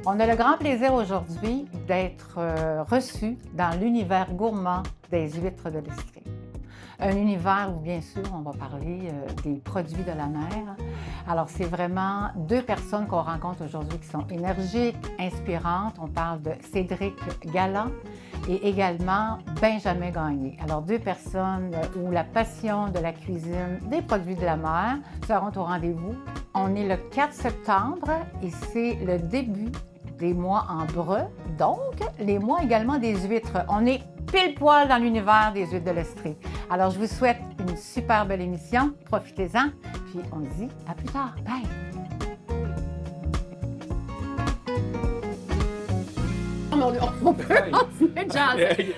On a le grand plaisir aujourd'hui d'être reçus dans l'univers gourmand des huîtres de l'Estrie. Un univers où, bien sûr, on va parler des produits de la mer. Alors, c'est vraiment deux personnes qu'on rencontre aujourd'hui qui sont énergiques, inspirantes. On parle de Cédric Galland et également Benjamin Gagné. Alors, deux personnes où la passion de la cuisine des produits de la mer seront au rendez-vous. On est le 4 septembre et c'est le début des mois en breu, donc les mois également des huîtres. On est pile poil dans l'univers des huîtres de l'Estrie. Alors, je vous souhaite une super belle émission. Profitez-en, puis on se dit à plus tard. Bye! On peut continuer de jaser.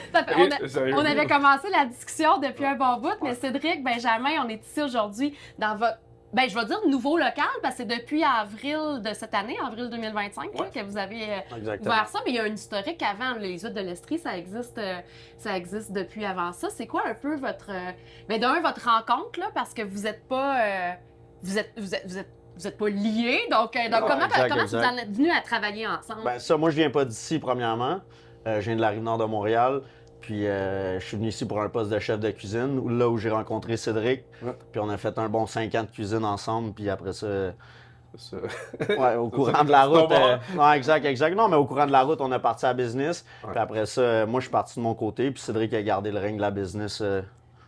On avait commencé la discussion depuis un bon bout, mais Cédric, Benjamin, on est ici aujourd'hui dans votre... je vais dire nouveau local, parce que c'est depuis avril de cette année, avril 2025, là, que vous avez ouvert ça. Mais il y a un historique avant. Les huîtres de l'Estrie, ça existe depuis avant ça. C'est quoi un peu votre... votre rencontre, là, parce que vous n'êtes pas... Vous êtes pas liés, donc comment vous en êtes venus à travailler ensemble? Ça, moi, je viens pas d'ici, premièrement. Je viens de la Rive-Nord de Montréal. Puis je suis venu ici pour un poste de chef de cuisine, là où j'ai rencontré Cédric. Puis on a fait un bon 5 ans de cuisine ensemble. Puis après ça... au courant de la route... non, exact. Non, mais au courant de la route, on est parti à business. Puis après ça, moi, je suis parti de mon côté. Puis Cédric a gardé le règne de la business.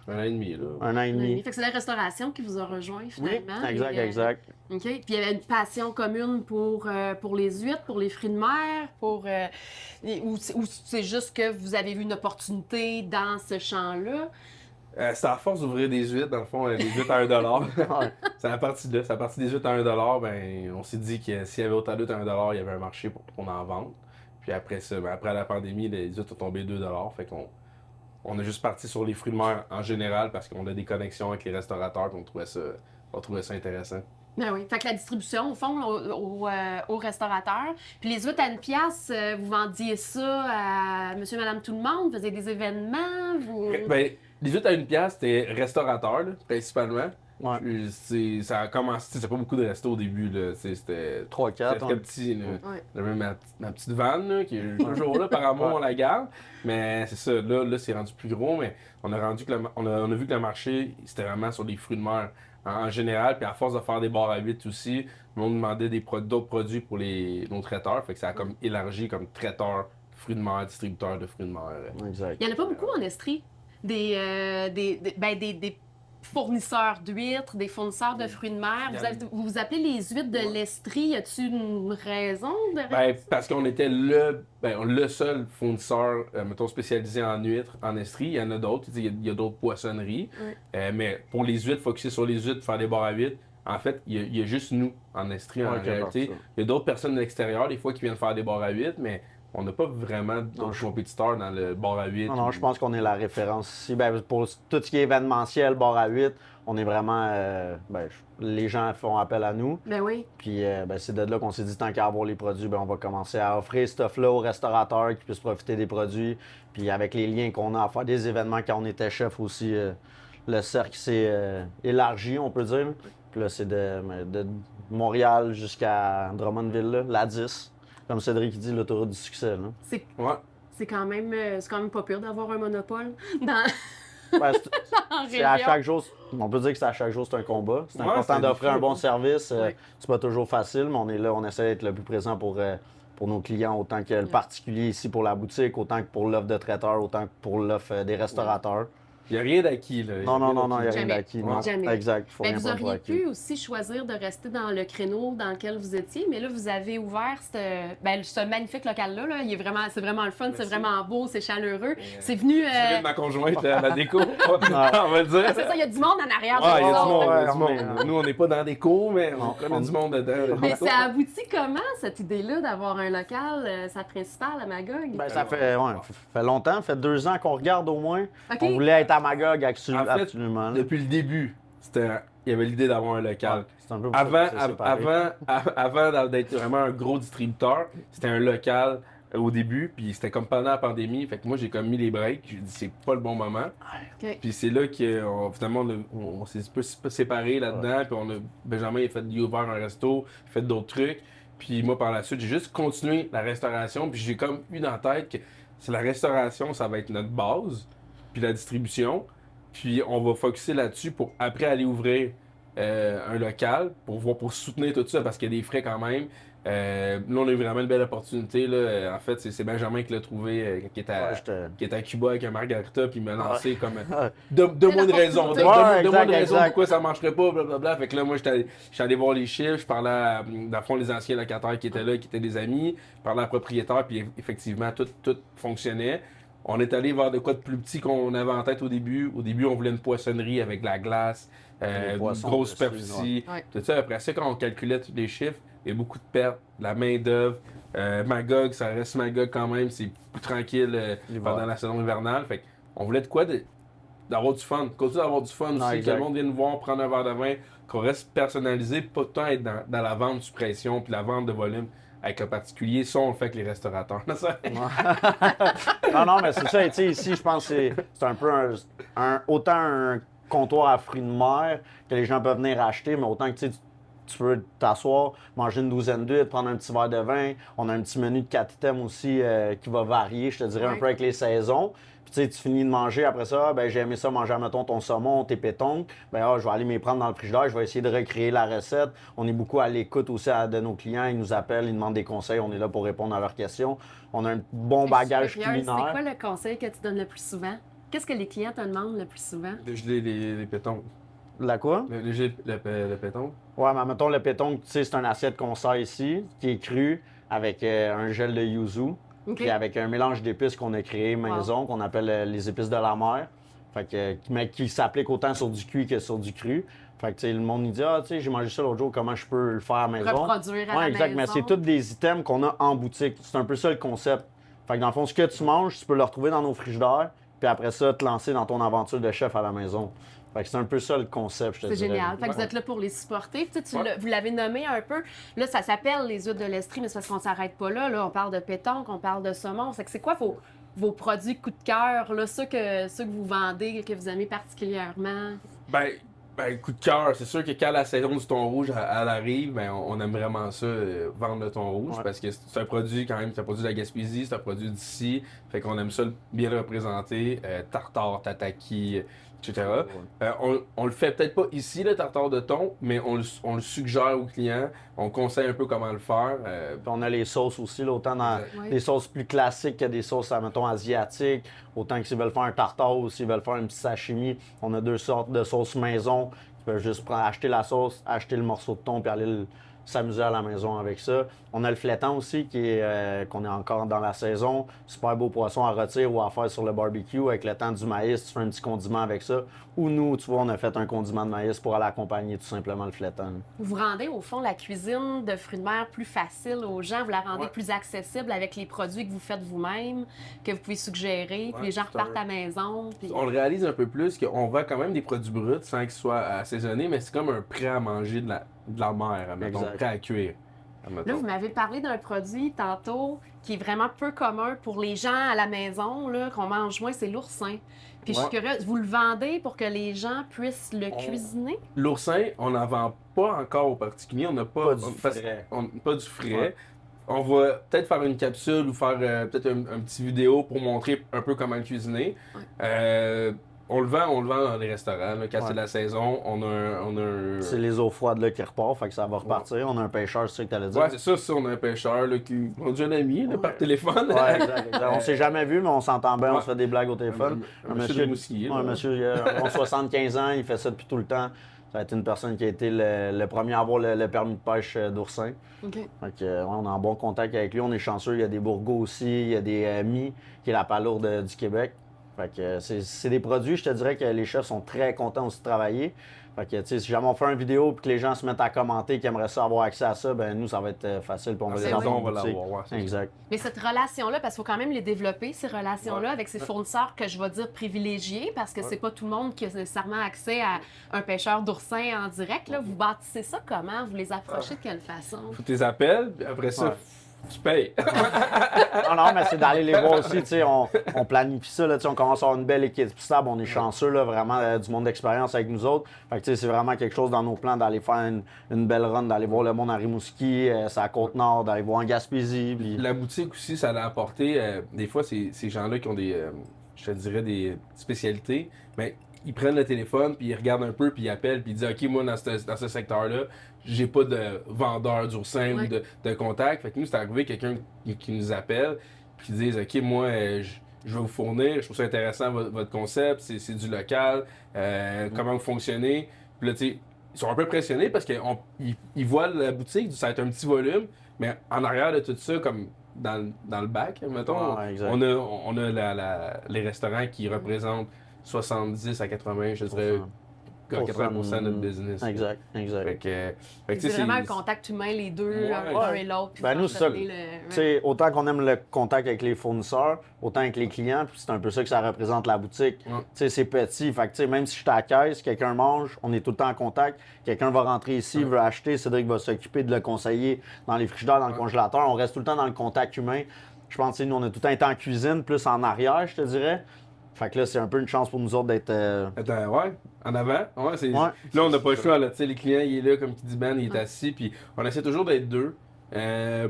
1 an et demi, là. 1 an et demi. Fait que c'est la restauration qui vous a rejoint, finalement. Oui, exact. OK. Puis il y avait une passion commune pour les huîtres, pour les fruits de mer, ou c'est juste que vous avez vu une opportunité dans ce champ-là? C'est à force d'ouvrir des huîtres, dans le fond, des huîtres à 1$. C'est à partir de là. C'est à partir des huîtres à 1$, on s'est dit que s'il y avait autant d'huîtres à 1$, il y avait un marché pour qu'on en vende. Puis après ça, après la pandémie, les huîtres ont tombé 2$. Fait qu'on est juste parti sur les fruits de mer en général parce qu'on a des connexions avec les restaurateurs et on trouvait ça intéressant. Ben oui. Fait que la distribution, au fond, aux restaurateurs. Puis les huîtres à 1$, vous vendiez ça à monsieur, madame, tout le monde? Vous faisiez des événements? Les huîtres à 1$, c'était restaurateur, là, principalement. Ouais. Puis ça a commencé, c'était pas beaucoup de restos au début, là. C'était 3-4. très petit, là. J'avais ma petite vanne, là, qui est toujours là, par amour, on la garde. Mais c'est ça, là c'est rendu plus gros, mais on a vu que le marché, c'était vraiment sur les fruits de mer en général. Puis à force de faire des bars à huîtres aussi, on demandait d'autres produits pour nos traiteurs. Fait que ça a comme élargi comme traiteur, fruits de mer, distributeur de fruits de mer. Exact. Il n'y en a pas beaucoup en Estrie. Des fournisseurs d'huîtres, des fournisseurs de fruits de mer. Vous appelez les huîtres de l'Estrie. Y a-t-il une raison de parce qu'on était le seul fournisseur, mettons, spécialisé en huîtres en Estrie. Il y en a d'autres. Il y a d'autres poissonneries. Mais pour les huîtres, focusser sur les huîtres, faire des bars à huîtres, en fait, il y a juste nous en Estrie en réalité. Il y a d'autres personnes de l'extérieur, des fois, qui viennent faire des bars à huîtres, mais on n'a pas vraiment d'autres compétiteurs dans le bar à huîtres. Non, je pense qu'on est la référence ici. Pour tout ce qui est événementiel, bar à huîtres, on est vraiment... les gens font appel à nous. Ben oui. Puis c'est de là qu'on s'est dit, tant qu'à avoir les produits, on va commencer à offrir ce stuff-là aux restaurateurs qui puissent profiter des produits. Puis avec les liens qu'on a à faire des événements quand on était chef aussi, le cercle s'est élargi, on peut dire. Puis là, c'est de Montréal jusqu'à Drummondville, là, la 10. Comme Cédric dit, l'autoroute du succès. Là. C'est quand même pas pire d'avoir un monopole dans... c'est à chaque jour, on peut dire que c'est à chaque jour, c'est un combat. C'est important d'offrir un bon service. C'est pas toujours facile, mais on est là, on essaie d'être le plus présent pour nos clients, autant que le particulier ici pour la boutique, autant que pour l'offre de traiteur, autant que pour l'offre des restaurateurs. Il n'y a rien d'acquis, là. Non, il n'y a rien d'acquis. Jamais. Exact. Vous auriez pu aussi choisir de rester dans le créneau dans lequel vous étiez, mais là, vous avez ouvert ce magnifique local-là. Là. C'est vraiment le fun, Merci. c'est vraiment beau, c'est chaleureux. C'est venu... de ma conjointe à la déco, on va le dire. C'est ça, il y a du monde en arrière. Il y a du monde. Nous, on n'est pas dans des cours, mais on connaît du monde dedans. Mais ça aboutit comment, cette idée-là, d'avoir un local, sa principale à Magog? Ça fait longtemps, ça fait 2 ans qu'on regarde au moins. Okay. On voulait être à Magog absolument. En fait, depuis le début, il y avait l'idée d'avoir un local. C'est un peu Avant d'être vraiment un gros distributeur, c'était un local au début, puis c'était comme pendant la pandémie. Fait que moi, j'ai comme mis les breaks. J'ai dit, c'est pas le bon moment. Okay. Puis c'est là que finalement, on s'est un peu séparés là-dedans. Puis Benjamin, il a ouvert un resto, il a fait d'autres trucs. Puis moi, par la suite, j'ai juste continué la restauration. Puis j'ai comme eu dans la tête que c'est la restauration, ça va être notre base. Puis la distribution. Puis on va focusser là-dessus pour après aller ouvrir un local pour soutenir tout ça parce qu'il y a des frais quand même. Là, on a eu vraiment une belle opportunité. Là. En fait, c'est Benjamin qui l'a trouvé, qui est à Cuba avec un margarita, puis il m'a lancé comme. Donne-moi une raison. Donne-moi une raison pourquoi ça ne marcherait pas, blablabla. Fait que là, moi, je suis allé voir les chiffres, je parlais à, dans le fond, les anciens locataires qui étaient là, qui étaient des amis, je parlais à la propriétaire, puis effectivement, tout fonctionnait. On est allé vers de quoi de plus petit qu'on avait en tête au début. Au début, on voulait une poissonnerie avec de la glace, une grosse superficie, tout ça. Après ça, quand on calculait tous les chiffres, il y a beaucoup de pertes, de la main-d'œuvre. Magog, ça reste Magog quand même, c'est plus tranquille pendant la saison hivernale. Fait on voulait de quoi d'avoir du fun. Continuer d'avoir du fun aussi, que le monde vienne nous voir, prendre un verre de vin, qu'on reste personnalisé, pas tout le temps être dans la vente sous pression puis la vente de volume. Avec le particulier, ça, on le fait avec les restaurateurs. non, mais c'est ça. Tu sais, ici, je pense que c'est un peu autant un comptoir à fruits de mer que les gens peuvent venir acheter, mais autant que tu peux t'asseoir, manger une douzaine d'huîtres, prendre un petit verre de vin. On a un petit menu de 4 items aussi qui va varier, je te dirais, un peu avec les saisons. Puis tu finis de manger, après ça, ben j'ai aimé ça manger, mettons, ton saumon, tes pétons. Ben je vais aller m'y prendre dans le frigidaire, je vais essayer de recréer la recette. On est beaucoup à l'écoute aussi de nos clients, ils nous appellent, ils demandent des conseils, on est là pour répondre à leurs questions. On a un bon bagage culinaire. C'est quoi le conseil que tu donnes le plus souvent? Qu'est-ce que les clients te demandent le plus souvent? De geler les pétons. La quoi? Le péton. Ouais, mais mettons, le péton, tu sais, c'est une assiette qu'on sert ici, qui est crue, avec un gel de yuzu. Puis avec un mélange d'épices qu'on a créé maison, qu'on appelle les épices de la mer. Fait que, mais qui s'applique autant sur du cuit que sur du cru. Fait que le monde nous dit tu sais, j'ai mangé ça l'autre jour, comment je peux le faire à la maison? Reproduire à la exact, maison. Mais c'est tous des items qu'on a en boutique. C'est un peu ça le concept. Fait que dans le fond, ce que tu manges, tu peux le retrouver dans nos frigidaires, puis après ça, te lancer dans ton aventure de chef à la maison. Fait que c'est un peu ça le concept, je te dirais. C'est génial. Fait que vous êtes là pour les supporter. Vous l'avez nommé un peu. Là, ça s'appelle les huîtres de l'Estrie, mais c'est parce qu'on s'arrête pas là. Là, on parle de pétanque, on parle de saumon. C'est quoi vos produits coup de cœur, là, ceux que vous vendez, que vous aimez particulièrement? Ben, coup de cœur, c'est sûr que quand la saison du thon rouge elle arrive, ben, on aime vraiment ça, vendre le thon rouge, parce que c'est un produit quand même, c'est un produit de la Gaspésie, c'est un produit d'ici, fait qu'on aime ça bien le représenter, tartare, tataki, etc. On le fait peut-être pas ici, le tartare de thon, mais on le suggère aux clients, on conseille un peu comment le faire. Puis on a les sauces aussi, là, autant dans des sauces plus classiques que des sauces, mettons, asiatiques, autant que s'ils veulent faire un tartare ou s'ils veulent faire un petit sashimi, on a 2 sortes de sauces maison. Tu peux juste acheter la sauce, acheter le morceau de thon puis aller s'amuser à la maison avec ça. On a le flétan aussi qu'on est encore dans la saison. Super beau poisson à rôtir ou à faire sur le barbecue avec le temps du maïs. Tu fais un petit condiment avec ça. Ou nous, tu vois, on a fait un condiment de maïs pour aller accompagner tout simplement le flétan. Vous rendez au fond la cuisine de fruits de mer plus facile aux gens. Vous la rendez plus accessible avec les produits que vous faites vous-même, que vous pouvez suggérer, puis les gens repartent à la maison. Puis... On le réalise un peu plus qu'on vend quand même des produits bruts sans qu'ils soient assaisonnés, mais c'est comme un prêt à manger de la mer, mettons, prêt à cuire. Là, vous m'avez parlé d'un produit tantôt qui est vraiment peu commun pour les gens à la maison, là, qu'on mange moins, c'est l'oursin. Puis je suis curieuse, vous le vendez pour que les gens puissent le cuisiner? L'oursin, on n'en vend pas encore aux particuliers. On n'a pas du frais. Pas du frais. Ouais. On va peut-être faire une capsule ou faire peut-être un petit vidéo pour montrer un peu comment le cuisiner. Ouais. On le vend dans les restaurants. Là, quand c'est la saison, on a un... C'est les eaux froides là, qui repartent, fait que ça va repartir. Ouais. On a un pêcheur, c'est ça que tu allais dire? Ouais, c'est ça, on a un pêcheur là, qui on dit un ami là, par téléphone. Ouais, exact. On s'est jamais vu, mais on s'entend bien, on se fait des blagues au téléphone. Un monsieur de Mousquet. Un monsieur, il a 75 ans, il fait ça depuis tout le temps. Ça a été une personne qui a été le premier à avoir le permis de pêche d'oursin. Okay. On est en bon contact avec lui, on est chanceux. Il y a des bourgots aussi, il y a des mi, qui est la palourde du Québec. Fait que c'est des produits, je te dirais que les chefs sont très contents aussi de travailler. Fait que, si jamais on fait une vidéo et que les gens se mettent à commenter, qu'ils aimeraient ça avoir accès à ça, ben nous, ça va être facile. Puis on va les avoir. On va l'avoir. Exact. Mais cette relation-là, parce qu'il faut quand même les développer, ces relations-là, avec ces fournisseurs que je vais dire privilégiés, parce que c'est pas tout le monde qui a nécessairement accès à un pêcheur d'oursin en direct. Là. Vous bâtissez ça comment? Vous les approchez de quelle façon? Faut tes appels, puis après ça, Tu payes. Non, mais c'est d'aller les voir aussi, tu sais, on planifie ça, là, tu sais, on commence à avoir une belle équipe stable, on est chanceux, là, vraiment, du monde d'expérience avec nous autres. Fait que, tu sais, c'est vraiment quelque chose dans nos plans d'aller faire une belle run, d'aller voir le monde à Rimouski, c'est à Côte-Nord, d'aller voir en Gaspésie. Puis... La boutique aussi, ça l'a apporté, des fois, ces gens-là qui ont je te dirais, des spécialités, mais ils prennent le téléphone, puis ils regardent un peu, puis ils appellent, puis ils disent « OK, moi, dans ce secteur-là, j'ai pas de vendeur d'oursin ou de contact. » Fait que nous, c'est arrivé quelqu'un qui nous appelle, puis qui disent « OK, moi, je vais vous fournir, je trouve ça intéressant, votre concept, c'est du local, comment vous fonctionnez. » Puis là, tu sais, ils sont un peu impressionnés parce qu'ils voient la boutique, ça va être un petit volume, mais en arrière de tout ça, comme dans le bac, mettons, on a les restaurants qui représentent 70 à 80, je dirais, 80% de notre business. Exact. C'est vraiment un contact humain, les deux, un et l'autre. Nous, c'est ça. Autant qu'on aime le contact avec les fournisseurs, autant avec les clients, puis c'est un peu ça que ça représente la boutique. C'est petit. Fait que, même si je suis à la caisse, quelqu'un mange, on est tout le temps en contact. Quelqu'un va rentrer ici, veut acheter, Cédric va s'occuper de le conseiller dans les frigidaires, dans le congélateur. On reste tout le temps dans le contact humain. Je pense que nous, on a tout le temps été en cuisine, plus en arrière, je te dirais. Fait que là, c'est un peu une chance pour nous autres d'être. Ouais, en avant. Là, on n'a pas le choix. Là. Les clients, il est là, comme tu dis, Ben, il est assis. Puis on essaie toujours d'être deux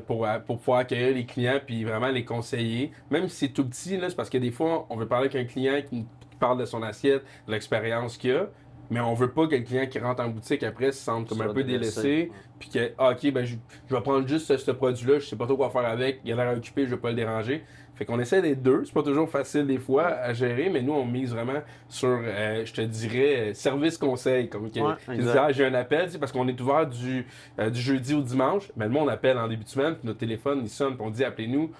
pour pouvoir accueillir les clients puis vraiment les conseiller. Même si c'est tout petit, là, c'est parce que des fois, on veut parler avec un client qui parle de son assiette, de l'expérience qu'il a. Mais on veut pas que le client qui rentre en boutique après se sente comme un peu délaissé. Puis que, OK, ben, je vais prendre juste ce produit-là, je sais pas trop quoi faire avec, il a l'air occupé, je vais pas le déranger. Fait qu'on essaie d'être deux. C'est pas toujours facile des fois à gérer, mais nous, on mise vraiment sur, je te dirais, service-conseil. Comme j'ai un appel, parce qu'on est ouvert du jeudi au dimanche. Mais le monde appelle en début de semaine, puis notre téléphone, il sonne, puis on dit appelez-nous.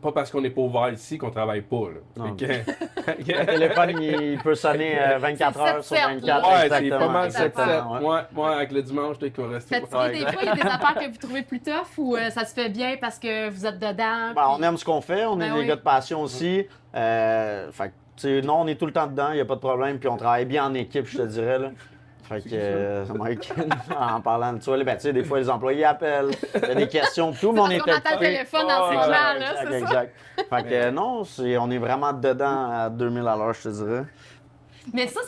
Pas parce qu'on n'est pas ouvert ici qu'on travaille pas. Là. Le téléphone, il peut sonner 24 heures sur 24. Ouais, c'est pas mal 7-7. Moi, avec le dimanche, je qu'on reste. Des fois, il y a des affaires que vous trouvez plus tough ou ça se fait bien parce que vous êtes dedans? Ben, on aime ce qu'on fait, on est des gars de passion aussi. Non, on est tout le temps dedans, il n'y a pas de problème. Puis on travaille bien en équipe, je te dirais. Là. Fait que, Mike, en parlant de ça, des fois, les employés appellent, il y a des questions, tout le monde est on attend le téléphone en ce moment, là, c'est ça? Fait que, non, on est vraiment dedans à 2000 à l'heure, je te dirais. Mais ça,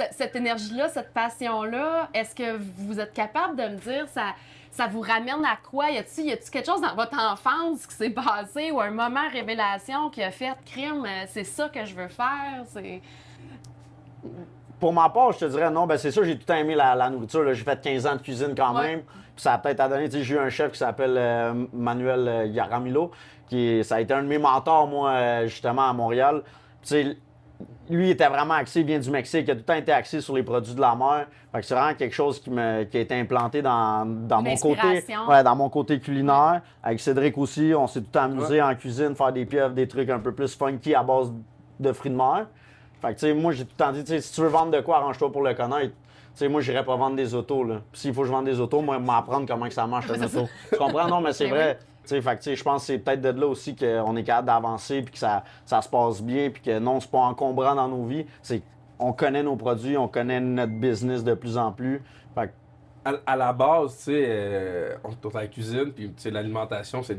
cette énergie-là, cette passion-là, est-ce que vous êtes capable de me dire, ça vous ramène à quoi? Y a-t-il quelque chose dans votre enfance qui s'est passé ou un moment révélation qui a fait crime, c'est ça que je veux faire? Pour ma part, je te dirais non, c'est sûr, j'ai tout aimé la nourriture. Là. J'ai fait 15 ans de cuisine quand même. Puis ça a peut-être à donner. J'ai eu un chef qui s'appelle Manuel Yaramilo, ça a été un de mes mentors, moi, justement, à Montréal. Puis, lui, il était vraiment axé, il vient du Mexique, il a tout le temps été axé sur les produits de la mer. Fait que c'est vraiment quelque chose qui a été implanté dans mon côté culinaire. Avec Cédric aussi, on s'est tout le temps amusé en cuisine, faire des pieuvres, des trucs un peu plus funky à base de fruits de mer. Fait que, moi, j'ai tout le temps dit, si tu veux vendre de quoi, arrange-toi pour le connaître. Moi, j'irais pas vendre des autos, là. Puis s'il faut que je vende des autos, moi, m'apprendre comment que ça marche, une auto. Tu comprends? Non, mais c'est vrai. Fait que, je pense que c'est peut-être de là aussi qu'on est capable d'avancer, puis que ça se passe bien, puis que non, c'est pas encombrant dans nos vies. On connaît nos produits, on connaît notre business de plus en plus. Fait que... à la base, tu sais, on est dans la cuisine, puis l'alimentation, c'est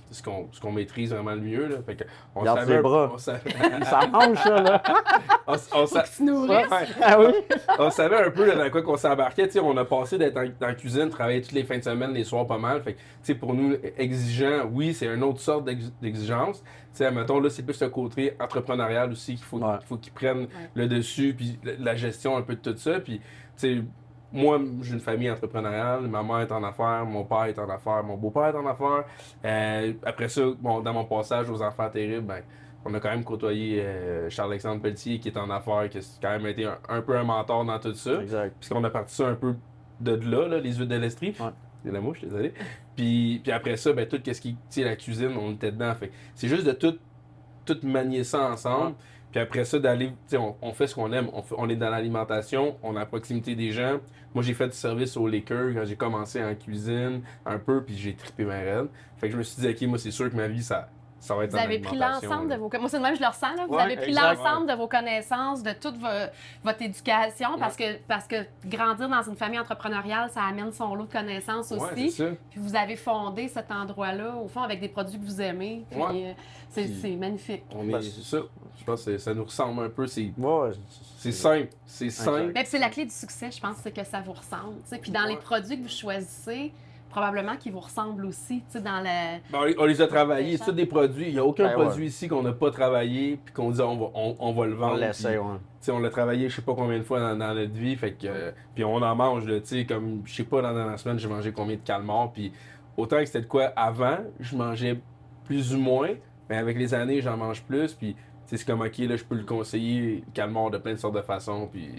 ce qu'on maîtrise vraiment le mieux. Là. Fait que on garde savait ses bras. Ça mange, ça, là. On savait un peu là, dans quoi qu'on s'embarquait. On a passé d'être en cuisine, travailler toutes les fins de semaine, les soirs pas mal. Fait que, pour nous, exigeant, oui, c'est une autre sorte d'exigence. Mettons, là, c'est plus le côté entrepreneurial aussi qu'il faut qu'ils prennent le dessus, puis la gestion un peu de tout ça. Puis, moi, j'ai une famille entrepreneuriale, ma mère est en affaires, mon père est en affaires, mon beau-père est en affaires. Après ça, dans mon passage aux Enfants terribles, on a quand même côtoyé Charles-Alexandre Pelletier qui est en affaires, qui a quand même été un peu un mentor dans tout ça. Exact. Puisqu'on a parti ça un peu de là, les huiles de l'Estrie. Ouais. C'est la mouche, désolé. Puis après ça, tout ce qui est la cuisine, on était dedans. Fait c'est juste de tout manier ça ensemble. Puis après ça, d'aller, on fait ce qu'on aime. On est dans l'alimentation, on est à proximité des gens. Moi, j'ai fait du service au liquor quand j'ai commencé en cuisine, un peu, puis j'ai trippé ma reine. Fait que je me suis dit, OK, moi, c'est sûr que ma vie, ça ça va être Vous avez pris l'ensemble de vos... Moi, c'est de même, je le ressens, là. Vous avez pris l'ensemble de vos connaissances, de toute votre éducation, parce que grandir dans une famille entrepreneuriale, ça amène son lot de connaissances aussi. Puis vous avez fondé cet endroit-là, au fond, avec des produits que vous aimez. Puis c'est magnifique. C'est ça. Je pense que ça nous ressemble un peu. C'est simple. C'est simple. Puis c'est la clé du succès, je pense, c'est que ça vous ressemble. T'sais. Puis dans les produits que vous choisissez, probablement qu'ils vous ressemblent aussi, tu sais, dans le... On les a travaillés, c'est des produits. Il n'y a aucun produit ici qu'on n'a pas travaillé puis qu'on dit on va le vendre. On l'essaie, On l'a travaillé je sais pas combien de fois dans notre vie, fait que puis on en mange, tu sais, comme je sais pas, dans la semaine, j'ai mangé combien de calmars, puis autant que c'était de quoi avant, je mangeais plus ou moins, mais avec les années, j'en mange plus, puis c'est comme, OK, là, je peux le conseiller, le calmar de plein de sortes de façons, puis...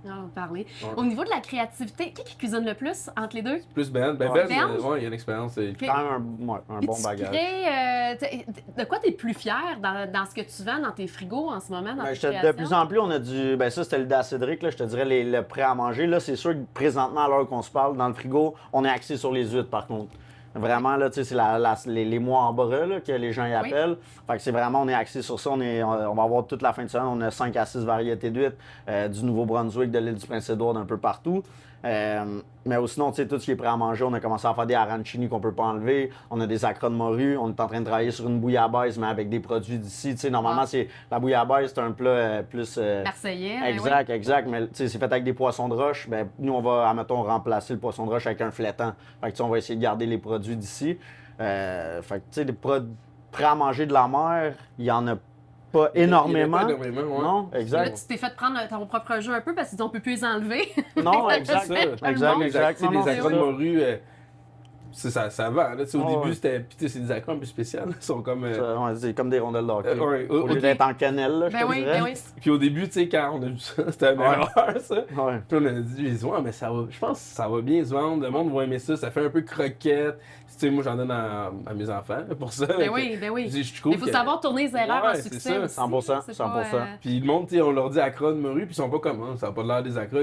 On va parler. Au niveau de la créativité, qui cuisine le plus entre les deux? Plus Ben. Ben, il y a une expérience. C'est quand même un bon bagage. De quoi tu es plus fier dans ce que tu vends dans tes frigos en ce moment, dans tes créations? De plus en plus, on a du... Ben ça, c'était le Cédric, là, je te dirais, le prêt à manger. Là, c'est sûr que présentement, à l'heure qu'on se parle, dans le frigo, on est axé sur les huîtres, par contre. Vraiment, là, tu sais, c'est les mois en bras là, que les gens y appellent. Fait que c'est vraiment, on est axé sur ça. On va avoir toute la fin de semaine, on a 5 à 6 variétés d'huîtres, du Nouveau-Brunswick, de l'île du Prince-Édouard, d'un peu partout. Mais sinon, tu sais, tout ce qui est prêt à manger, on a commencé à faire des arancini qu'on peut pas enlever. On a des acras de morue. On est en train de travailler sur une bouillabaisse, mais avec des produits d'ici. Tu sais, normalement, la bouillabaisse, c'est un plat plus... marseillais. Exact. Mais tu sais, c'est fait avec des poissons de roche. Ben, nous, on va, admettons, remplacer le poisson de roche avec un flétan. Fait que, tu sais, on va essayer de garder les produits d'ici. Fait que, tu sais, des produits prêts à manger de la mer, il y en a pas énormément. Non, exact. Là, tu t'es fait prendre ton propre jeu un peu parce qu'on peut plus les enlever. Non, exact. Exact. Des acras de morue, ça va. Là, au début, c'était. Puis, c'est des acras un peu spéciaux. Ils sont comme. C'est comme des rondelles d'hockey. Au lieu d'être en cannelle, là, je te dirais. Puis au début, tu sais, quand on a vu ça, c'était une erreur, ça. Puis on a dit, mais ça va. Je pense que ça va bien se vendre. Le monde va aimer ça. Ça fait un peu croquette. Tu sais, moi, j'en donne à mes enfants pour ça. Ben oui. Il faut savoir tourner les erreurs en succès. C'est ça, 100%. Puis le monde, tu sais, on leur dit acras de morue, puis ils sont pas comme ça n'a pas l'air des acras.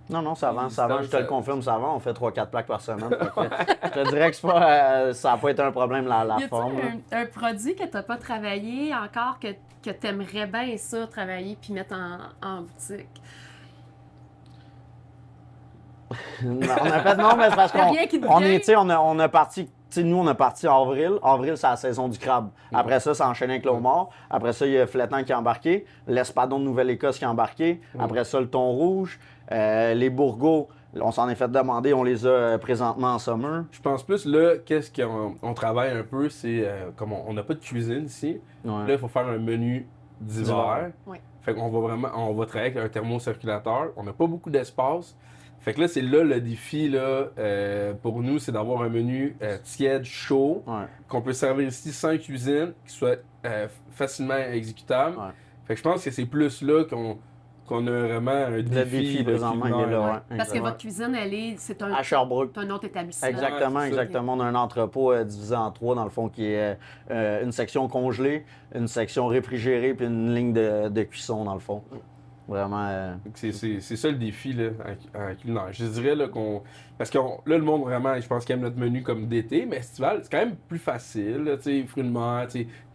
Non, ça vend, je te le confirme, ça vend. On fait 3-4 plaques par semaine. Je te dirais que ça n'a pas été un problème, la forme. Un produit que tu n'as pas travaillé encore, que tu aimerais bien ça, travailler puis mettre en boutique? On a fait non, mais c'est parce qu'on a parti. Nous, on a parti en avril. Avril, c'est la saison du crabe. Après ça, ça enchaîné avec le homard. Après ça, il y a Flétan qui est embarqué. L'espadon de Nouvelle-Écosse qui est embarqué. Après ça, le thon rouge. Les bourgots, on s'en est fait demander. On les a présentement en summer. Je pense plus, là, qu'est-ce qu'on travaille un peu, c'est comme on n'a pas de cuisine ici. Là, il faut faire un menu d'hiver. Fait qu'on va travailler avec un thermocirculateur. On n'a pas beaucoup d'espace. Fait que là, c'est là le défi, là, pour nous, c'est d'avoir un menu tiède, chaud, qu'on peut servir ici sans cuisine, qui soit facilement exécutable. Fait que je pense que c'est plus là qu'on a vraiment un défi. Le défi, présentement, il est là. Parce que votre cuisine, c'est à Sherbrooke. Un autre établissement. Exactement. On a un entrepôt divisé en 3, dans le fond, qui est une section congelée, une section réfrigérée, puis une ligne de cuisson, dans le fond. Vraiment. C'est ça le défi là, en culinaire. Je dirais là, parce que là, le monde vraiment, je pense qu'il aime notre menu comme d'été, mais estival, c'est quand même plus facile. Tu sais, fruits de mer,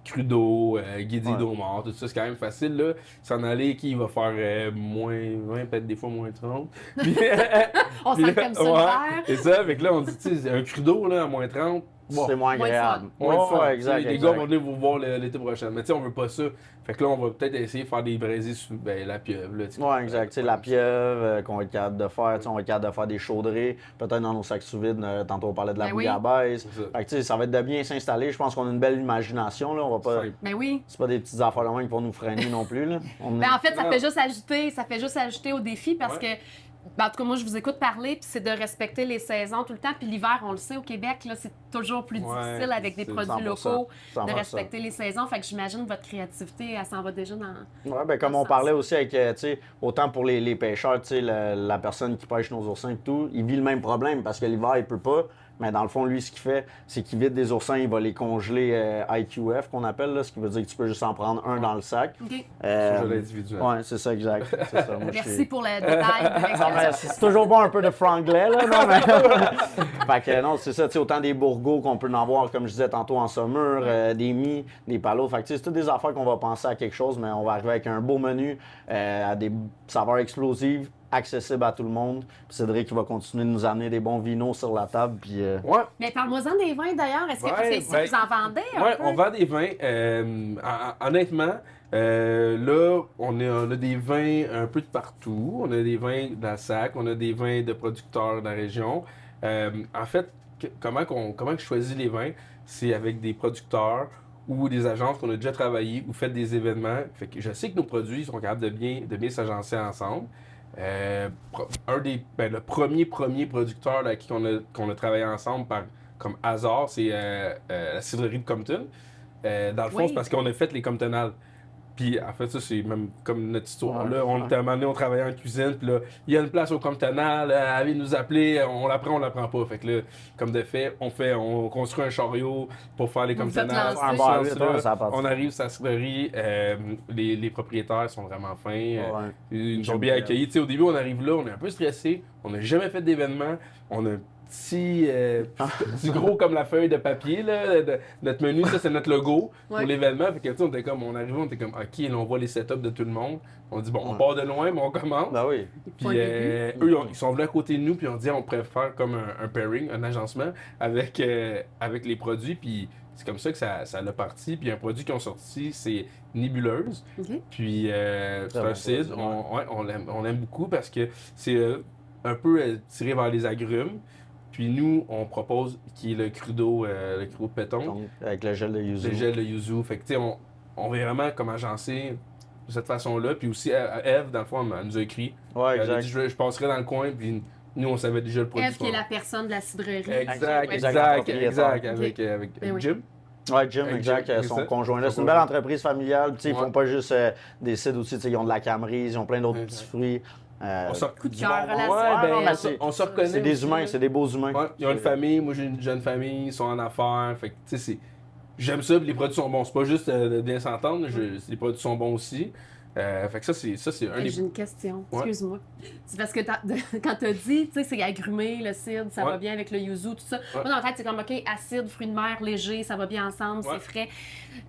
cru d'eau, guédille d'eau morte, tout ça, c'est quand même facile. Là. S'en aller, qui va faire moins 20, peut-être des fois moins 30. On sent comme ça le faire. Et ça, avec là, on dit, tu sais, un cru d'eau là, à moins 30. C'est moins agréable. Exact. Les gars vont venir vous voir l'été prochain. Mais tu sais, on veut pas ça. Fait que là, on va peut-être essayer de faire des braisés sur la pieuvre. Là, exact. La pieuvre qu'on va être capable de faire. On va être capable de faire des chaudrées. Peut-être dans nos sacs sous vide. Tantôt, on parlait de la bouillabaisse. Fait que ça va être de bien s'installer. Je pense qu'on a une belle imagination. Là. On va pas... C'est pas des petites affaires loin qui vont nous freiner non plus. Là. En fait, ça fait juste ajouter au défi parce que en tout cas, moi, je vous écoute parler, puis c'est de respecter les saisons tout le temps. Puis l'hiver, on le sait, au Québec, là, c'est toujours plus difficile avec des produits locaux de respecter les saisons. Fait que j'imagine que votre créativité, elle s'en va déjà dans... Oui, bien, comme on parlait aussi avec, tu sais, autant pour les pêcheurs, tu sais, la personne qui pêche nos oursins et tout, il vit le même problème parce que l'hiver, il peut pas. Mais dans le fond, lui, ce qu'il fait, c'est qu'il vide des oursins, il va les congeler IQF, qu'on appelle, là, ce qui veut dire que tu peux juste en prendre un dans le sac. OK. Sur l'individuel. Ouais, c'est ça, exact. C'est ça. Moi, Merci pour le détail. Non, mais c'est toujours bon un peu de franglais, là, non, mais... Fait que non, c'est ça, tu sais, autant des bourgots qu'on peut en voir, comme je disais tantôt, en saumure, des mie, des palos. Fait que tu sais, c'est toutes des affaires qu'on va penser à quelque chose, mais on va arriver avec un beau menu, à des saveurs explosives, accessibles à tout le monde. Puis Cédric, va continuer de nous amener des bons vinos sur la table, puis... Ouais. Mais parle-moi-en des vins d'ailleurs. Est-ce que vous en vendez un Ouais, peu? on vend des vins. Honnêtement, là, on a des vins un peu de partout. On a des vins dans le sac, on a des vins de producteurs de la région. En fait, comment je choisis les vins? C'est avec des producteurs ou des agences qu'on a déjà travaillé ou fait des événements. Fait que je sais que nos produits sont capables de bien s'agencer ensemble. Le premier producteur là, avec qui qu'on a travaillé ensemble comme hasard, c'est la cidrerie de Compton. Dans le fond, c'est parce qu'on a fait les Comptonales. Puis en fait, ça, c'est même comme notre histoire. Ouais, là, on était à un moment donné, on travaillait en cuisine, puis là, il y a une place au Comptonal, allez nous appeler, on la prend pas. Fait que là, comme de fait, on construit un chariot pour faire les Vous faites Comptonales. lancer. Un bar vite, ouais, ça a parti. On arrive sur la cidrerie, les propriétaires sont vraiment fins, Ouais. ils nous ont bien accueillis. Tu sais, au début, on arrive là, on est un peu stressé, on n'a jamais fait d'événement, on a petit gros comme la feuille de papier, là, notre menu, ça c'est notre logo pour l'événement. Fait que tu sais, on arrivait, on était comme ok, là on voit les setups de tout le monde. On dit bon, on part de loin, mais on commence. Ben oui. Puis eux, ils sont venus à côté de nous, puis on dit on préfère comme un pairing, un agencement avec les produits. Puis c'est comme ça que ça l'a parti. Puis un produit qu'ils ont sorti, c'est Nébuleuse. OK. Puis c'est un bon cidre, produit, on l'aime beaucoup parce que c'est un peu tiré vers les agrumes. Puis nous, on propose qui est le crudo péton, Donc, avec le gel de yuzu. le gel de yuzu. Fait que tu sais, on veut vraiment comme agencer de cette façon-là. Puis aussi, Eve, dans le fond, elle nous a écrit. Ouais, Elle a exact. dit, je passerai dans le coin, puis nous, on savait déjà le produit. Eve, qui est la personne de la cidrerie. Exact, Exact. avec Ben oui. Jim. Ouais, Jim, Avec exact, Jim, son c'est ça. conjoint. Là, Son c'est une belle conjoint. entreprise familiale. Tu sais, Ils Ouais. font pas juste des cidres aussi. Tu sais, Ils ont de la camerise, ils ont plein d'autres Ouais. petits fruits. On sort Coup de du cœur, bon- relation. Ouais, non, mais on se reconnaît. c'est des aussi, humains, là. c'est des beaux humains. Ouais, ils ont une famille, moi j'ai une jeune famille, ils sont en affaires. Fait que, tu sais, j'aime ça, puis les produits sont bons. C'est pas juste de bien s'entendre, les produits sont bons aussi. Fait que ça, c'est un des. J'ai une question, Ouais. excuse-moi. C'est parce que quand t'as dit, tu sais, c'est agrumé, le cidre, ça Ouais. va bien avec le yuzu, tout ça. Ouais. Moi, dans ma tête, c'est comme, OK, acide, fruits de mer, léger, ça va bien ensemble, Ouais. c'est frais.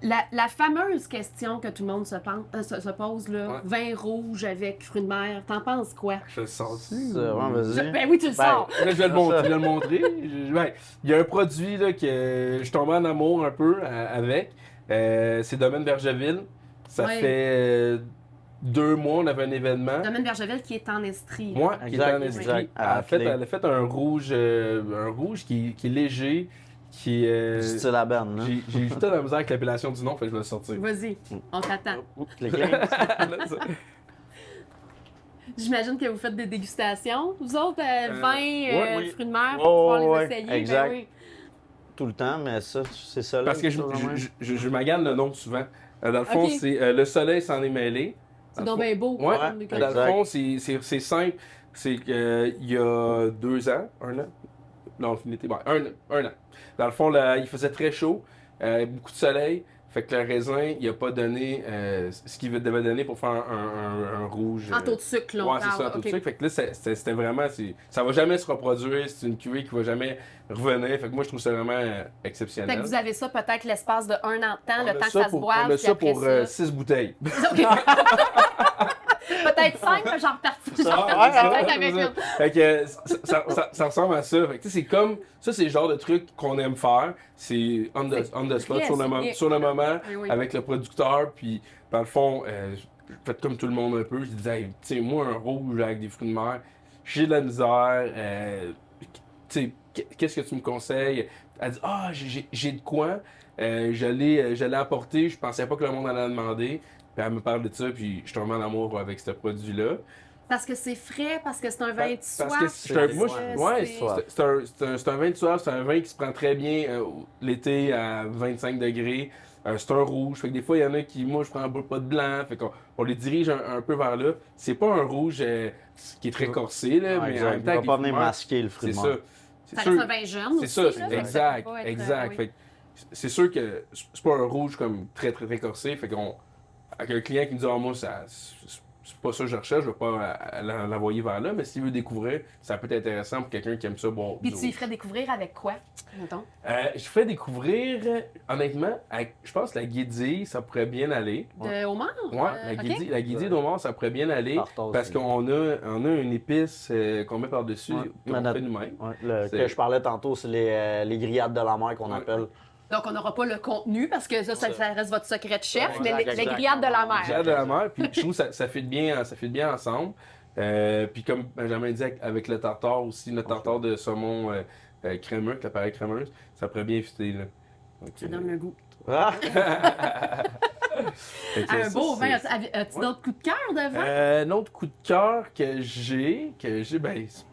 La fameuse question que tout le monde se pose, là, Ouais. vin rouge avec fruits de mer, t'en penses quoi? Je le sens. Ouais, vas-y. Ben oui, tu le sors! Là, je vais le montrer. Il y a un produit là, que je suis tombé en amour un peu avec. C'est Domaine Bergeville. Ça Ouais. fait 2 mois, on avait un événement. Domaine Bergeville qui est en Estrie. Moi, qui Exact, est en esprit. exact. Elle a fait un rouge qui est léger, qui est. Du style à Ben, là. J'ai eu tout la misère avec l'appellation du nom, fait que je vais le sortir. Vas-y, on t'attend. Les clés. J'imagine que vous faites des dégustations, vous autres, vin, oui. fruits de mer, Ouais, pour pouvoir ouais, les essayer. exact. Ben oui. Tout le temps, mais ça, c'est ça. Là, Parce que je magane le nom souvent. Dans le fond, Ok. c'est Le Soleil s'en est mêlé. C'est donc bien beau. Ouais, comme exact. dans le fond, c'est simple. C'est qu'il y a 2 ans, 1 an. Non, finité, un an. Dans le fond, là, il faisait très chaud, beaucoup de soleil. Fait que le raisin, il n'a pas donné ce qu'il devait donner pour faire un rouge. En taux de sucre, là, on Ouais, c'est parle. ça, en taux de Ok. sucre. Fait que là, c'était vraiment. Ça va jamais se reproduire. C'est une cuvée qui va jamais revenir. Fait que moi, je trouve ça vraiment exceptionnel. Fait que vous avez ça peut-être l'espace de 1 an de temps, le temps que ça se on boive. a puis ça après pour ça... 6 bouteilles. OK. Peut-être 5, mais j'en repartis Ouais, avec ça. une. Fait que ça ressemble à ça. Fait que tu sais, c'est comme. Ça, c'est le genre de truc qu'on aime faire. C'est on the spot, très sur le moment, Oui, oui. avec le producteur. Puis, dans le fond, faites comme tout le monde un peu. Je disais, hey, tu sais, moi, un rouge avec des fruits de mer, j'ai de la misère. Tu sais, qu'est-ce que tu me conseilles? Elle dit, j'ai de quoi. Je l'ai apporté. Je pensais pas que le monde allait demander. Puis elle me parle de ça, puis je tombe en amour avec ce produit-là. Parce que c'est frais, parce que c'est un vin de soif. Parce que c'est un, moi, c'est- c'est un vin de soif, c'est un vin qui se prend très bien l'été à 25 degrés. C'est un rouge. Fait que des fois, il y en a qui, moi, je prends pas de blanc. Fait qu'on les dirige un peu vers là. C'est pas un rouge qui est très corsé, là, mais en même temps. Il va avec pas les venir fumeurs, masquer le fruit c'est de mer. ça. Ça reste un vin jeune C'est aussi, ça, là, fait que ça exact, peut pas être, exact. oui. Fait que c'est sûr que c'est pas un rouge comme très, très, très corsé. Fait qu'on, avec un client qui me dit, moi, c'est pas ça que je recherche, je vais pas l'envoyer vers là, mais s'il veut découvrir, ça peut être intéressant pour quelqu'un qui aime ça boire. Puis tu y ferais découvrir avec quoi, mettons? Je ferais découvrir, honnêtement, je pense que la guédille, ça pourrait bien aller. De homard? Ouais, OK. la guédille d'homard, ça pourrait bien aller. Tartare Parce aussi. qu'on a une épice qu'on met par-dessus, Ouais, qu'on mais fait nous-mêmes. Ouais, que je parlais tantôt, c'est les grillades de la mer qu'on appelle. Donc, on n'aura pas le contenu parce que ça reste votre secret de chef, Ouais, mais exact, les exact. grillades de la Grillade mer. de la mer, puis je trouve que ça fit bien ensemble. Puis comme Benjamin dit, avec le tartare aussi, le tartare de saumon crémeux, avec l'appareil crémeuse, ça pourrait bien fitter, là. Donc, Ça donne le goût. Ah! fait que Un ça, beau vin. c'est- As-tu d'autres coups de cœur de vin? Un autre coup de cœur que j'ai, ben, c'est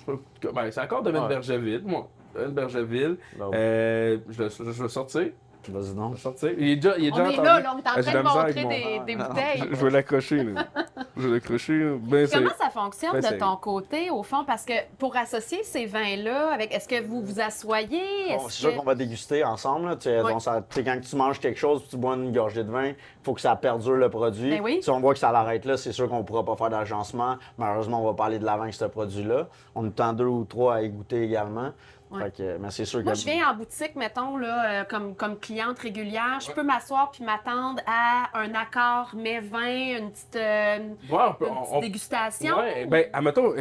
pas un coup de cœur, ben, c'est encore Domaine Ouais. Bergeville, moi. Domaine Bergeville, Bon, je vais sortir. Vas-y Je donc. vais sortir. Il est déjà On est entendu. là, on est en J'ai train la de misère montrer avec des mon- bouteilles. Je vais l'accrocher, là. Je vais l'accrocher, là. Ben, c'est- Comment ça fonctionne Ben, de c'est- ton côté, au fond? Parce que pour associer ces vins-là, est-ce que vous vous assoyez? Bon, Est-ce c'est sûr que- qu'on va déguster ensemble. Là. Tu sais, Ouais. donc, tu sais, quand tu manges quelque chose puis tu bois une gorgée de vin, il faut que ça perdure le produit. Ben oui. Si on voit que ça l'arrête là, c'est sûr qu'on ne pourra pas faire d'agencement. Malheureusement, on va pas aller de l'avant avec ce produit-là. On est en 2 ou 3 à y goûter également. Ouais. Fait que, mais c'est sûr Moi, que. je viens en boutique, mettons, là, comme cliente régulière. Je peux m'asseoir puis m'attendre à un accord mets-vin, une petite, Ouais, on peut- une petite on- dégustation. Ouais, ben, admettons,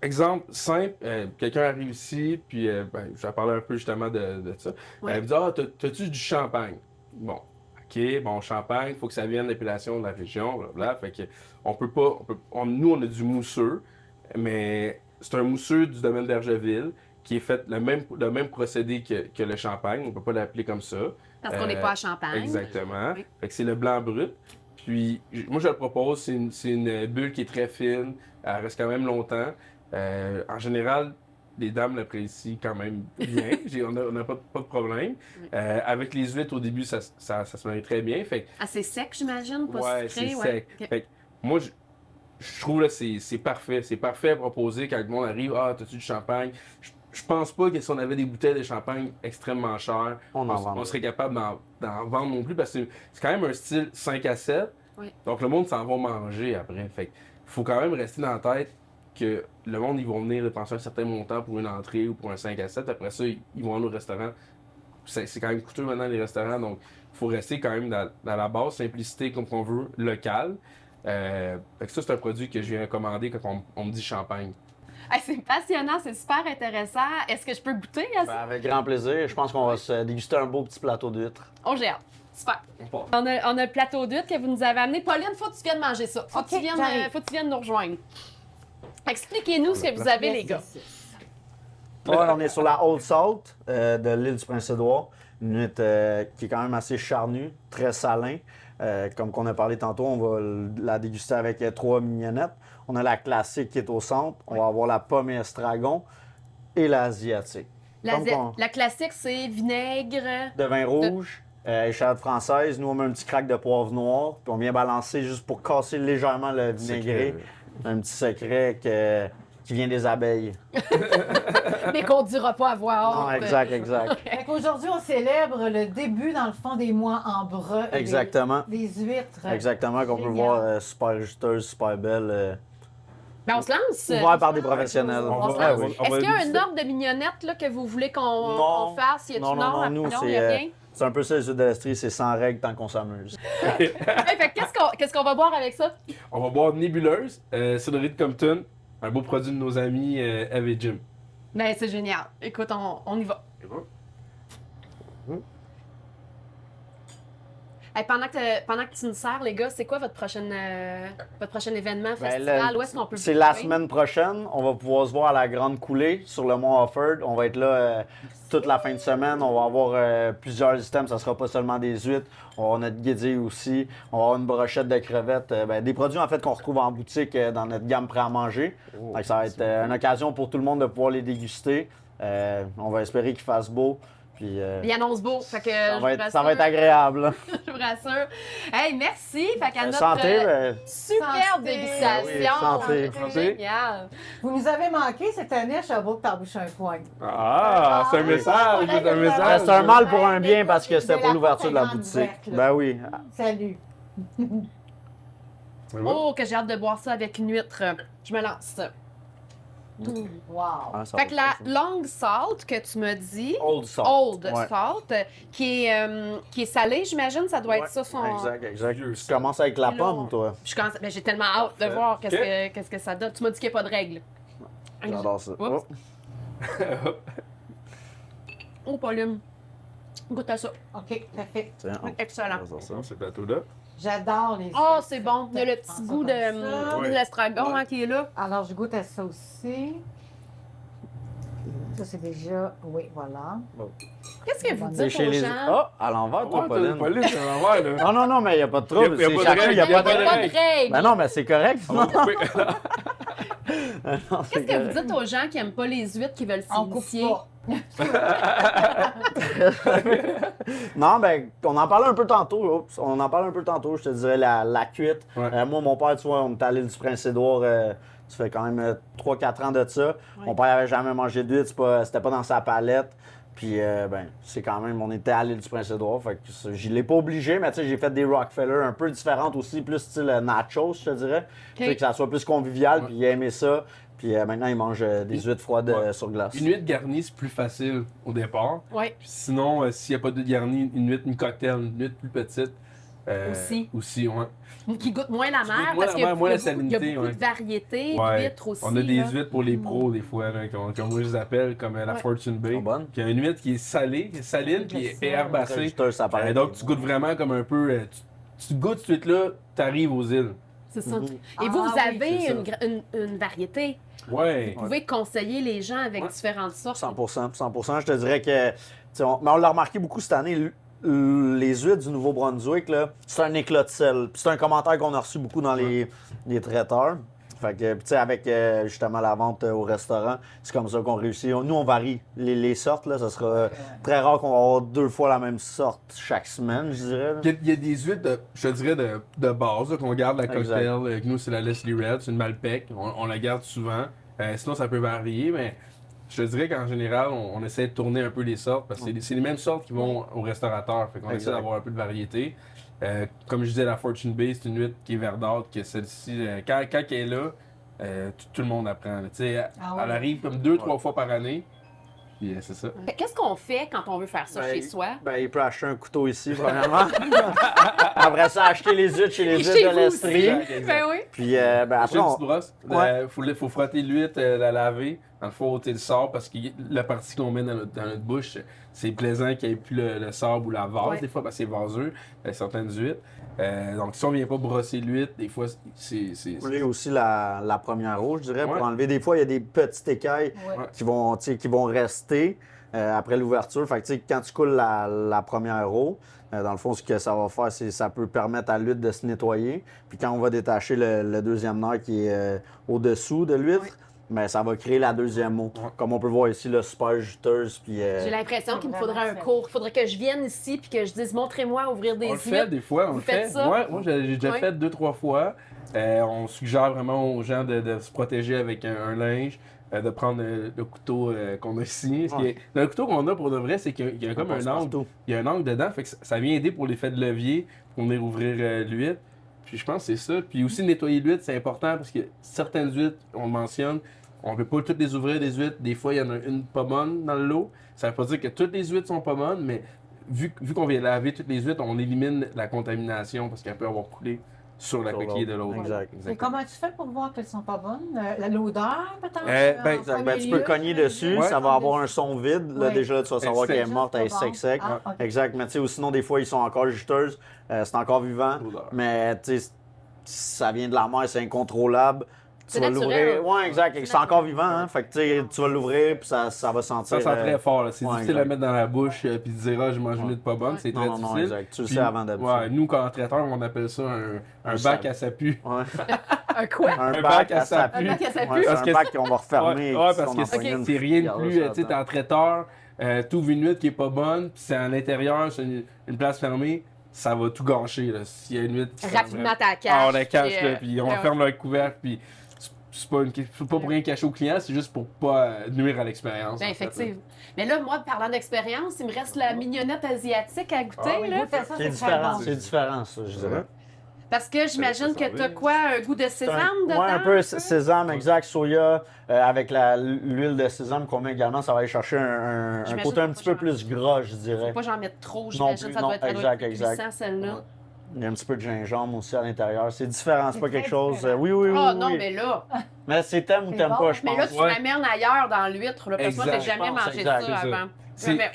exemple simple, quelqu'un arrive ici, puis ben, je vais parler un peu justement de ça. Ouais. Elle me dit, t'as-tu du champagne? Bon, ok, bon, champagne, il faut que ça vienne de l'appellation de la région, blablabla. Fait que on peut pas, nous, on a du mousseux, mais c'est un mousseux du domaine d'Ergeville qui est fait le même procédé que le champagne. On peut pas l'appeler comme ça. Parce qu'on n'est pas à Champagne. Exactement. Oui. Fait que c'est le blanc brut. Puis, moi, je le propose, c'est une bulle qui est très fine, elle reste quand même longtemps. En général, les dames l'apprécient quand même bien, on n'a pas de problème. Oui. Avec les huîtres, au début, ça se marie très bien. Fait que, Assez sec, j'imagine, pas ouais, sucré. c'est Ouais. sec. Ok. Fait que, moi, je trouve que c'est parfait. C'est parfait à proposer quand le monde arrive. Ah, t'as-tu du champagne? Je pense pas que si on avait des bouteilles de champagne extrêmement chères, On en vend. on serait capable d'en vendre non plus parce que c'est quand même un style 5 à 7. Oui. Donc le monde s'en va manger après. Fait faut quand même rester dans la tête que le monde, ils vont venir dépenser un certain montant pour une entrée ou pour un 5 à 7. Après ça, ils vont aller au restaurant. C'est quand même coûteux maintenant les restaurants. Donc il faut rester quand même dans la base, simplicité comme on veut, locale. Fait que ça, c'est un produit que je viens commander quand on me dit champagne. Hey, c'est passionnant, c'est super intéressant. Est-ce que je peux goûter à ça? Ben, avec grand plaisir. Je pense qu'on va se déguster un beau petit plateau d'huîtres. Oh, j'ai hâte. Super. On part. On a le plateau d'huîtres que vous nous avez amené. Pauline, faut que tu viennes manger ça. Faut, Ok, que, tu viennes, j'arrive. faut que tu viennes nous rejoindre. Expliquez-nous ce que vous avez, les gars. Ouais, on est sur la Old Salt de l'île du Prince-Édouard. Une huître qui est quand même assez charnue, très salin. Comme qu'on a parlé tantôt, on va la déguster avec 3 mignonnettes. On a la classique qui est au centre. On va avoir la pomme et estragon et l'asiatique. La classique, c'est vinaigre. De vin rouge, échalote française. Nous, on met un petit crack de poivre noir. Puis on vient balancer juste pour casser légèrement le vinaigré. Un petit secret qui vient des abeilles. Mais qu'on ne dira pas à voix Non, haute. exact, exact. Fait qu'aujourd'hui, on célèbre le début, dans le fond, des mois en brun. Exactement. Des huîtres. Exactement, qu'on peut Génial. voir super juteuse, super belle. Ben, on se lance. Ouvert par des professionnels. On se va- lance. on va Est-ce qu'il y a déguster. un ordre de mignonnettes là, que vous voulez qu'on Non. fasse? Y a-tu Non, nous, il y a c'est rien? c'est un peu ça, les huîtres de l'Estrie, c'est sans règle tant qu'on s'amuse. Hey, fait que qu'est-ce qu'on va boire avec ça? On va boire Nébuleuse, cidrerie de Compton, un beau produit de nos amis Eve et Jim. Ben, c'est génial. Écoute, on y va. Hey, pendant que tu nous sers, les gars, c'est quoi votre prochain événement, festival? Où est-ce qu'on peut C'est vous la trouver? semaine prochaine. On va pouvoir se voir à la Grande Coulée sur le mont Offord. On va être là toute la fin de semaine. On va avoir plusieurs items. Ça ne sera pas seulement des huîtres. On va avoir notre guédille aussi. On va avoir une brochette de crevettes. Des produits en fait qu'on retrouve en boutique dans notre gamme prêt à manger. Oh, Donc, ça va être une occasion pour tout le monde de pouvoir les déguster. On va espérer qu'il fasse beau. Puis, Il annonce beau, fait que ça va être agréable. je vous rassure. Hey, merci. Fait qu'à notre Santé, superbe Santé. dégustation. Oui, santé. C'est Santé. génial. Vous nous avez manqué cette année à Sherbrooke, t'embouches un coin. Ah, c'est un message, c'est un message. c'est un mal pour un bien parce que c'était Mais pour la l'ouverture de la porte est boutique. grande ouverte, là. Ben oui. Salut. Oh, que j'ai hâte de boire ça avec une huître. Je me lance. Wow. Ah, ça Fait va que faire la long salt que tu m'as dit, ça. Old salt. old Ouais. salt, qui est salée, j'imagine, ça doit être ça son. Exact. Tu commences avec la Mais là, pomme, toi. Je commence... ben, j'ai tellement hâte de Parfait. voir Ok. qu'est-ce que ça donne. Tu m'as dit qu'il n'y a pas de règle. J'adore ça. Oups. Oh, Pauline. Goûte à ça. OK, parfait. Tiens, on Excellent. va faire ça. Ce plateau-là. J'adore les Oh, sauces. c'est bon. Il y a le petit Prends ça goût comme ça. de l'estragon hein, qui est là. Alors, je goûte à ça aussi. Ça, c'est déjà... Oui, voilà. Qu'est-ce que vous C'est dites chez aux les. gens? Ah, à l'envers, toi, Pauline. Pauline, c'est à l'envers, là. Non, mais il n'y a pas de trouble. Y a C'est pas de chacun, règle, il n'y a Il n'y a pas de pas règle. de règle. Ben non, mais c'est correct. On va couper. Non, c'est Qu'est-ce que vous correct. dites aux gens qui n'aiment pas les huîtres, qui veulent On coupe s'initier? pas. Non, ben, on en parlait un peu tantôt. Oups, on en parle un peu tantôt, je te dirais, la cuite. Ouais. Moi, mon père, tu vois, on est à l'île du Prince-Édouard, ça fait quand même 3-4 ans de ça. Mon père n'avait jamais mangé d'huître, c'était pas dans sa palette. Puis, ben, c'est quand même, on était à l'île du Prince-Édouard, fait que je l'ai pas obligé, mais tu sais, j'ai fait des Rockefeller un peu différentes aussi, plus style nachos, je te dirais. Tu sais, que ça soit plus convivial, puis il aimait ça. Puis maintenant, il mange des huîtres froides Ouais. sur glace. Une huître garnie, c'est plus facile au départ. Oui. Puis sinon, s'il n'y a pas d'huître garnie, une cocktail, une huître plus petite. Aussi, ouais. Qui goûte moins la Qui mer, goûte moins parce la qu'il y a mer, moins la beaucoup, il y a salinité, beaucoup ouais. de variétés Ouais. d'huîtres aussi. On a des là. huîtres pour les pros, des fois, là, comme moi je les appelle, comme la Ouais. Fortune Bay. Sont bonnes. Puis il y a une huître qui est salée, saline, puis Très herbacée. Juste, ça paraît. Donc tu goûtes vraiment comme un peu. Tu goûtes cette huître-là, tu arrives aux îles. C'est ça. Mhm. Et vous, Ah vous oui, avez c'est une variété. Ouais. Vous pouvez conseiller les gens avec Ouais. différentes sortes. 100%. Je te dirais que, mais on l'a remarqué beaucoup cette année, les huîtres du Nouveau-Brunswick, là, c'est un éclat de sel. Puis c'est un commentaire qu'on a reçu beaucoup dans les traiteurs. Fait que, puis tu sais, avec justement la vente au restaurant, c'est comme ça qu'on réussit. Nous, on varie les sortes, là. Ça sera très rare qu'on va avoir 2 fois la même sorte chaque semaine, je dirais. là. Il y a des huîtres, je te dirais, de base, là, qu'on garde la Exact. cocktail. Avec nous, c'est la Leslie Red, c'est une Malbec. On la garde souvent. Sinon, ça peut varier, mais je te dirais qu'en général, on essaie de tourner un peu les sortes parce que c'est les mêmes sortes qui vont au restaurateur. Fait qu'on essaie Exact. d'avoir un peu de variété. Comme je disais, la Fortune Bay, c'est une huître qui est verdâtre, que celle-ci, quand elle est là, tout le monde apprend. là. Tu sais, Ah ouais. elle arrive comme 2-3 fois par année. Puis c'est ça. Fait que Qu'est-ce qu'on fait quand on veut faire ça Ben, chez soi? Ben, il peut acheter un couteau ici, premièrement. Après ça, acheter les huîtres chez les Chez huîtres de vous aussi. l'Estrie. Exact. Ben oui. Puis, ben, après, Après, une on... petite brosse. Ouais. Faut frotter l'huître, la laver. Dans le fond, ôter le sable parce que la partie qu'on met dans notre bouche, c'est plaisant qu'il n'y ait plus le sable ou la vase, Ouais. des fois, parce que c'est vaseux, certaines huîtres. Donc, si on vient pas brosser l'huître, des fois, c'est. Couler aussi la première eau, je dirais, Ouais. pour enlever. Des fois, il y a des petites écailles Ouais. qui vont rester après l'ouverture. Fait que, tu sais, quand tu coules la première eau, dans le fond, ce que ça va faire, c'est ça peut permettre à l'huître de se nettoyer. Puis quand on va détacher le deuxième nerf qui est au-dessous de l'huître, Ouais. ben, ça va créer la deuxième eau. Ouais. Comme on peut voir ici, là, super juteuse. Puis, J'ai l'impression qu'il me Vraiment faudrait un simple. cours. Il faudrait que je vienne ici puis que je dise montrez-moi ouvrir des On le fait huîtres. des fois, on Vous le faites fait. ça? Ouais, moi, j'ai déjà Ouais. fait 2-3 fois. On suggère vraiment aux gens de se protéger avec un linge. De prendre le couteau qu'on a ici. Le couteau qu'on a pour de vrai, c'est qu'il y a comme un angle. Il y a un angle dedans, fait que ça vient aider pour l'effet de levier, pour venir ouvrir l'huître. Puis je pense que c'est ça. Puis aussi nettoyer l'huître, c'est important parce que certaines huîtres, on le mentionne, on ne peut pas toutes les ouvrir des huîtres. Des fois, il y en a une pas bonne dans le lot. Ça ne veut pas dire que toutes les huîtres sont pas bonnes, mais vu qu'on vient laver toutes les huîtres, on élimine la contamination parce qu'elle peut avoir coulé sur la Sur coquille de l'autre. Exact. Et comment tu fais pour voir qu'elles sont pas bonnes? L'odeur, peut-être? Ben, en Exact. Ben, premier tu peux lieu, cogner dessus, Ouais. ça va avoir un son vide. Là, Ouais. déjà, là, tu vas savoir Elle qu'elle est sec. morte, elle est Pas bon. sec. Ah, ok. Exact. Mais tu sais, ou sinon, des fois, ils sont encore juteuses. C'est encore vivant. L'odeur. Mais tu sais, ça vient de la mer, c'est incontrôlable. C'est Tu vas naturel. l'ouvrir. Ouais, exact. C'est encore vivant, hein. Fait que tu sais, tu vas l'ouvrir, puis ça va sentir. Ça sent très fort. là. C'est ouais, difficile exact. à mettre dans la bouche puis de dire ah, j'ai mangé une huître pas bonne. C'est très Non, difficile. exact. Tu le Puis, sais avant d'habitude. Ouais, nous, quand traiteur, on appelle ça un Un bac sac. à sapu. Ouais. Un quoi? Un bac à sa sapu. Un bac à sapu. Ouais, c'est Parce un que bac qu'on va refermer. Ouais, parce si on que en pogne une, c'est rien de garde plus. ça Tu sais, t'es là-dedans. en traiteur, t'ouvres une huître qui est pas bonne, puis c'est à l'intérieur, c'est une place fermée, ça va tout gâcher. Là. S'il y a une huître qui Rapidement, t'as la cache. on la cache, puis, là, puis on ouais. ferme le couvercle, puis c'est pas pour rien cacher au client, c'est juste pour pas nuire à l'expérience. Ben, en fait, là. effectivement. Mais là, moi, parlant d'expérience, il me reste la mignonnette asiatique à goûter. Ah oui, là. goûtez ça, C'est c'est différent, très bon. c'est différent, ça, je dirais. Parce que j'imagine Ça que sent t'as bien. quoi, un goût de sésame dedans? Ouais, un peu sésame, exact, soya, avec l'huile de sésame qu'on met également, ça va aller chercher un J'imagine côté un faut petit pas peu plus gras, je dirais. Faut pas j'en mette trop, Non j'imagine. plus, Ça non, doit être exact, plus exact. puissant, celle-là. Ouais. Il y a un petit peu de gingembre aussi à l'intérieur. C'est différent, c'est C'est pas quelque très chose. différent. Oui, oui, oui. Ah oui, non, oui. mais là, Mais c'est t'aimes ou C'est t'aimes bon. pas, je mais là, pense. tu Ouais. m'amènes ailleurs dans l'huître, là, parce que moi, j'ai Exact, jamais je pense, mangé exact, ça c'est ça. avant. C'est- Mais-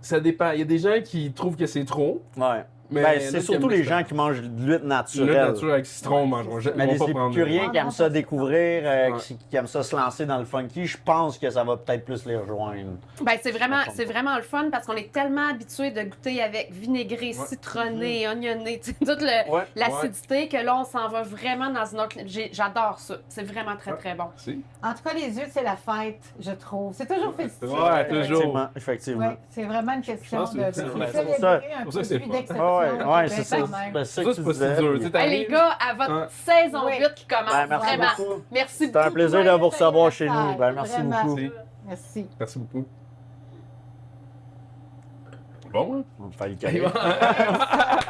Ça dépend. Il y a des gens qui trouvent que c'est trop, Ouais. mais Ben, il y en a c'est qui surtout aiment les gens qui mangent de l'huître Le naturelle. nature avec citron, mangeront. Mais les épicuriens qui Ah, aiment non, ça ça, découvrir, Ouais. qui aiment ça se lancer dans le funky, je pense que ça va peut-être plus les rejoindre. Ben, c'est vraiment le fun parce qu'on est tellement habitué de goûter avec vinaigré, Ouais. citronné, oignonné, tu sais, toute Ouais. l'acidité que là, on s'en va vraiment dans une autre. J'adore ça. C'est vraiment très, très bon. Si. En tout cas, les huîtres, c'est la fête, je trouve. C'est toujours festif. Ouais, toujours. Effectivement, effectivement. Ouais, c'est vraiment une question pense que de c'est- célébrer c'est pour ça- un pour ça que c'est produit fun. d'exception. Ouais, ouais, qui c'est est ça. quand même. Ben, c'est Ça, que c'est tu pas si disais, dur. puis- Tu sais, Hey, t'arrives- les gars, à votre Ouais. saison Oui. 8 qui commence, Ben, merci vraiment. beaucoup. Merci C'était un beaucoup. plaisir de vous recevoir chez nous. Joyeux Ben, merci Vraiment. beaucoup. Merci. Merci. Merci beaucoup. Bon, hein? On va faire le Hey, cadeau. bon.